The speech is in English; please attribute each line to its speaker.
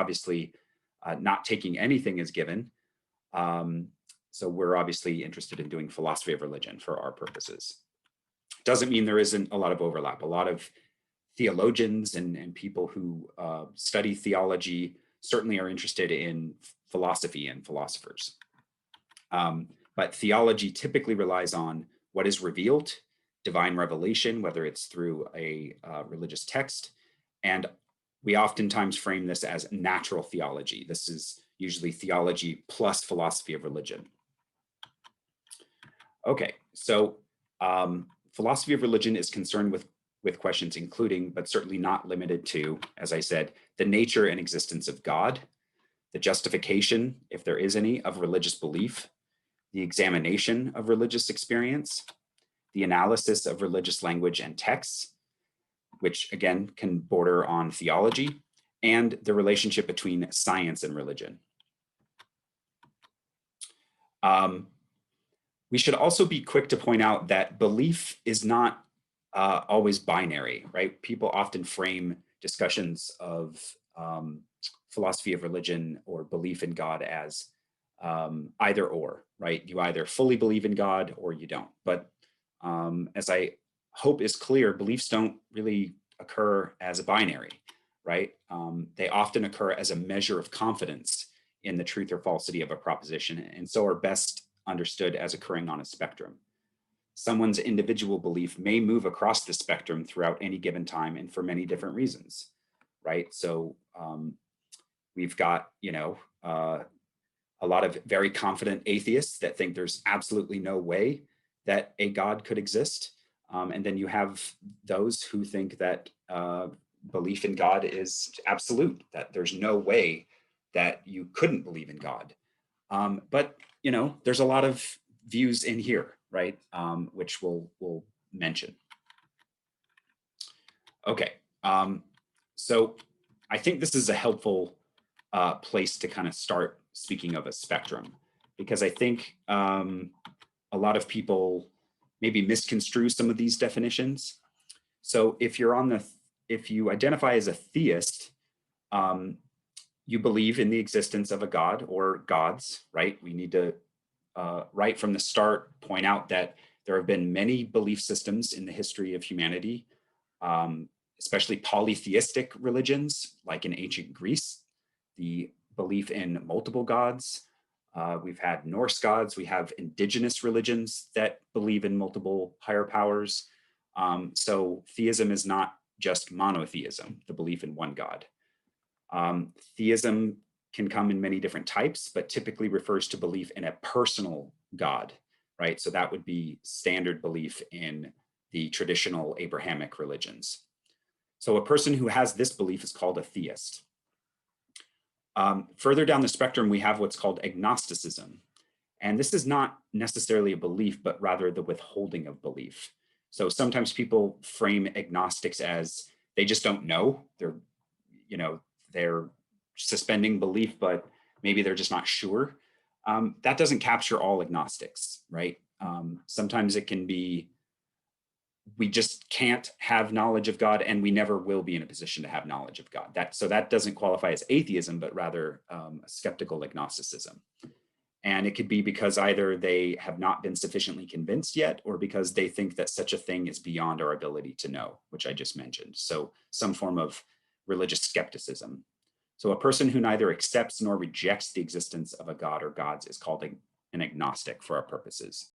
Speaker 1: obviously not taking anything as given. So we're obviously interested in doing philosophy of religion for our purposes. Doesn't mean there isn't a lot of overlap. A lot of theologians and people who study theology certainly are interested in philosophy and philosophers. But theology typically relies on what is revealed, divine revelation, whether it's through a religious text. And we oftentimes frame this as natural theology. This is usually theology plus philosophy of religion. Okay, so philosophy of religion is concerned with questions including, but certainly not limited to, as I said, the nature and existence of God, the justification, if there is any, of religious belief, the examination of religious experience, the analysis of religious language and texts, which again can border on theology, and the relationship between science and religion. We should also be quick to point out that belief is not always binary, right? People often frame discussions of philosophy of religion or belief in God as either or, right? You either fully believe in God or you don't. But as I hope is clear, beliefs don't really occur as a binary, right? They often occur as a measure of confidence in the truth or falsity of a proposition, and so are best understood as occurring on a spectrum. Someone's individual belief may move across the spectrum throughout any given time and for many different reasons, right? So we've got, a lot of very confident atheists that think there's absolutely no way that a God could exist. And then you have those who think that belief in God is absolute, that there's no way that you couldn't believe in God. But there's a lot of views in here, right? Which we'll mention. Okay, so I think this is a helpful place to kind of start speaking of a spectrum, because I think a lot of people maybe misconstrue some of these definitions. So if you identify as a theist, you believe in the existence of a God or gods, right? We need to, right from the start, point out that there have been many belief systems in the history of humanity, especially polytheistic religions, like in ancient Greece, the belief in multiple gods. We've had Norse gods, we have indigenous religions that believe in multiple higher powers. So theism is not just monotheism, the belief in one God. Theism can come in many different types, but typically refers to belief in a personal God, right? So that would be standard belief in the traditional Abrahamic religions. So a person who has this belief is called a theist. Further down the spectrum, we have what's called agnosticism. And this is not necessarily a belief, but rather the withholding of belief. So sometimes people frame agnostics as they just don't know. They're suspending belief, but maybe they're just not sure. That doesn't capture all agnostics, right? Sometimes it can be, we just can't have knowledge of God, and we never will be in a position to have knowledge of God. So that doesn't qualify as atheism, but rather a skeptical agnosticism. And it could be because either they have not been sufficiently convinced yet, or because they think that such a thing is beyond our ability to know, which I just mentioned. So some form of religious skepticism. So a person who neither accepts nor rejects the existence of a God or gods is called an agnostic for our purposes.